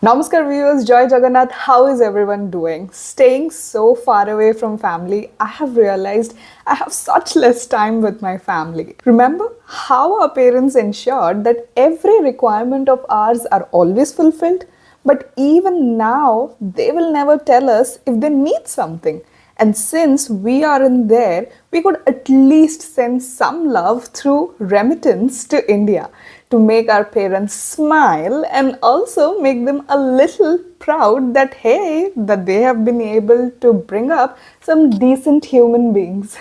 Namaskar viewers, Joy Jagannath, how is everyone doing? Staying so far away from family, I have realized I have such less time with my family. Remember how our parents ensured that every requirement of ours are always fulfilled? But even now, they will never tell us if they need something. And since we aren't there, we could at least send some love through remittance to India to make our parents smile and also make them a little proud that hey, that they have been able to bring up some decent human beings.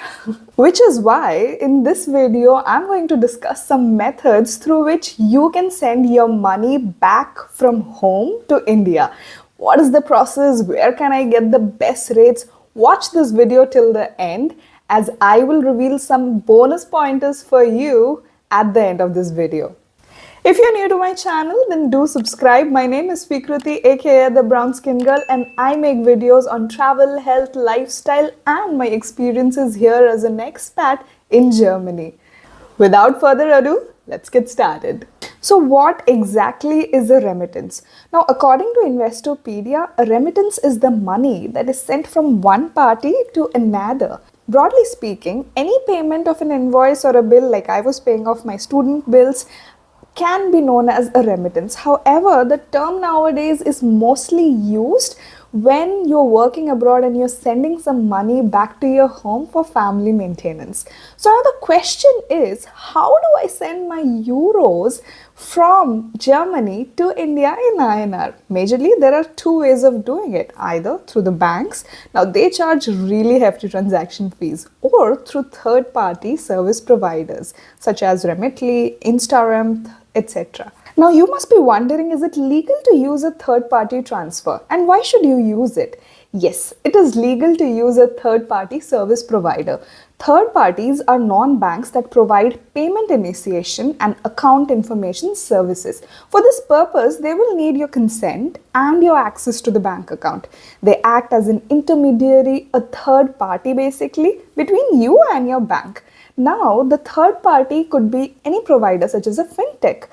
Which is why in this video I'm going to discuss some methods through which you can send your money back from home to India. What is the process? Where can I get the best rates? Watch this video till the end as I will reveal some bonus pointers for you at the end of this video. If you're new to my channel, then do subscribe. My name is Sweekriti, aka the Brown Skin Girl, and I make videos on travel, health, lifestyle, and my experiences here as an expat in Germany. Without further ado, let's get started. So what exactly is a remittance? Now, according to Investopedia, a remittance is the money that is sent from one party to another. Broadly speaking, any payment of an invoice or a bill, like I was paying off my student bills, can be known as a remittance. However, the term nowadays is mostly used when you're working abroad and you're sending some money back to your home for family maintenance. So now the question is, how do I send my euros from Germany to India in INR? Majorly, there are two ways of doing it, either through the banks. Now they charge really hefty transaction fees, or through third-party service providers such as Remitly, Instarem, etc. Now you must be wondering, is it legal to use a third-party transfer, and why should you use it? Yes, it is legal to use a third-party service provider. Third parties are non-banks that provide payment initiation and account information services. For this purpose, they will need your consent and your access to the bank account. They act as an intermediary, a third party basically, between you and your bank. Now, the third party could be any provider such as a fintech.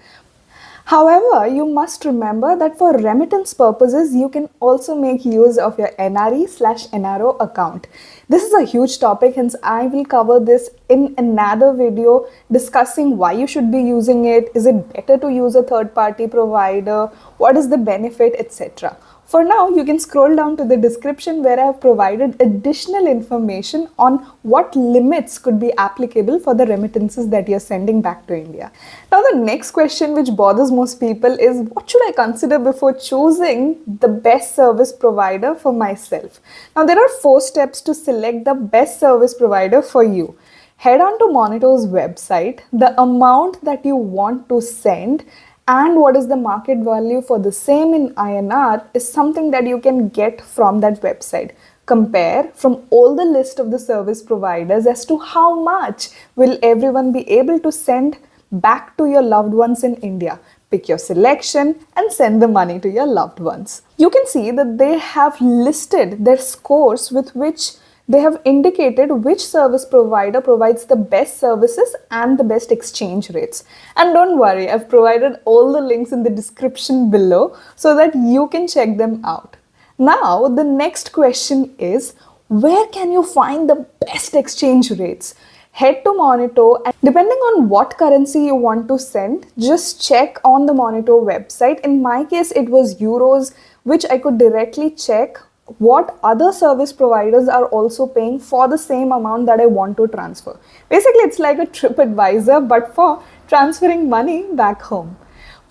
However, you must remember that for remittance purposes, you can also make use of your NRE/NRO account. This is a huge topic, hence I will cover this in another video discussing why you should be using it. Is it better to use a third-party provider? What is the benefit, etc. For now, you can scroll down to the description where I have provided additional information on what limits could be applicable for the remittances that you're sending back to India. Now, the next question which bothers most people is, what should I consider before choosing the best service provider for myself? Now, there are 4 steps to select the best service provider for you. Head on to Monito's website, the amount that you want to send, and what is the market value for the same in INR is something that you can get from that website. Compare from all the list of the service providers as to how much will everyone be able to send back to your loved ones in India. Pick your selection and send the money to your loved ones. You can see that they have listed their scores with which they have indicated which service provider provides the best services and the best exchange rates. And don't worry, I've provided all the links in the description below so that you can check them out. Now, the next question is, where can you find the best exchange rates? Head to Monito, and depending on what currency you want to send, just check on the Monito website. In my case, it was euros, which I could directly check what other service providers are also paying for the same amount that I want to transfer. Basically, it's like a trip advisor, but for transferring money back home.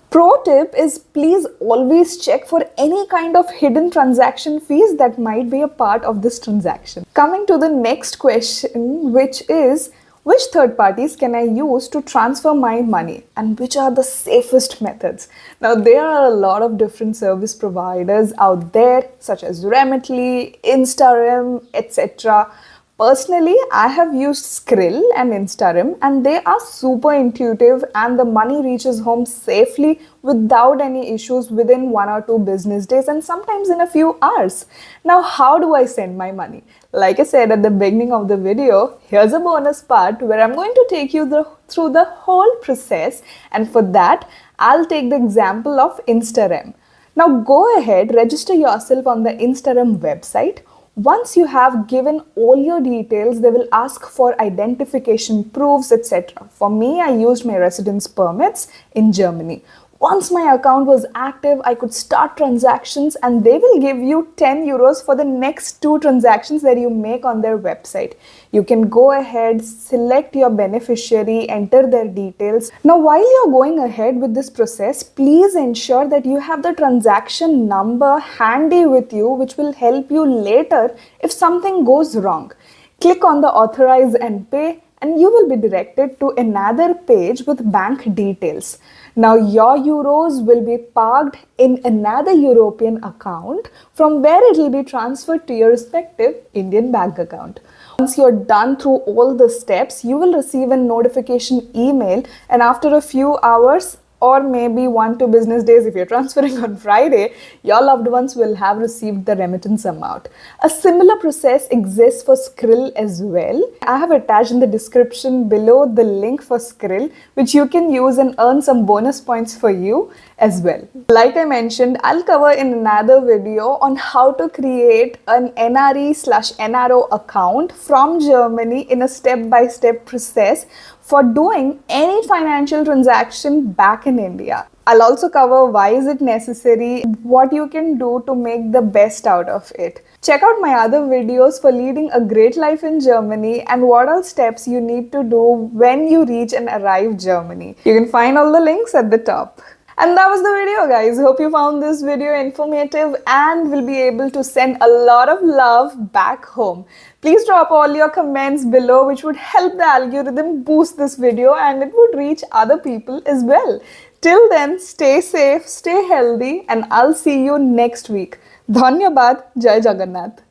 Pro tip is, please always check for any kind of hidden transaction fees that might be a part of this transaction. Coming to the next question, which is, which third parties can I use to transfer my money, and which are the safest methods? Now, there are a lot of different service providers out there such as Remitly, Instarem, etc. Personally, I have used Skrill and Instarem, and they are super intuitive and the money reaches home safely without any issues within 1 or 2 business days, and sometimes in a few hours. Now, how do I send my money? Like I said at the beginning of the video, here's a bonus part where I'm going to take you through the whole process, and for that, I'll take the example of Instarem. Now go ahead, register yourself on the Instarem website. Once you have given all your details, they will ask for identification proofs, etc. For me, I used my residence permits in Germany. Once my account was active, I could start transactions and they will give you 10 euros for the next 2 transactions that you make on their website. You can go ahead, select your beneficiary, enter their details. Now, while you're going ahead with this process, please ensure that you have the transaction number handy with you, which will help you later if something goes wrong. Click on the authorize and pay and you will be directed to another page with bank details. Now your euros will be parked in another European account from where it will be transferred to your respective Indian bank account. Once you're done through all the steps, you will receive a notification email, and after a few hours or maybe 1-2 business days, if you're transferring on Friday, your loved ones will have received the remittance amount. A similar process exists for Skrill as well. I have attached in the description below the link for Skrill, which you can use and earn some bonus points for you as well. Like I mentioned, I'll cover in another video on how to create an NRE/NRO account from Germany in a step-by-step process for doing any financial transaction back in India. I'll also cover why is it necessary, what you can do to make the best out of it. Check out my other videos for leading a great life in Germany and what all steps you need to do when you reach and arrive Germany. You can find all the links at the top. And that was the video, guys. Hope you found this video informative and will be able to send a lot of love back home. Please drop all your comments below, which would help the algorithm boost this video and it would reach other people as well. Till then, stay safe, stay healthy, and I'll see you next week. Dhanyabad, Jai Jagannath.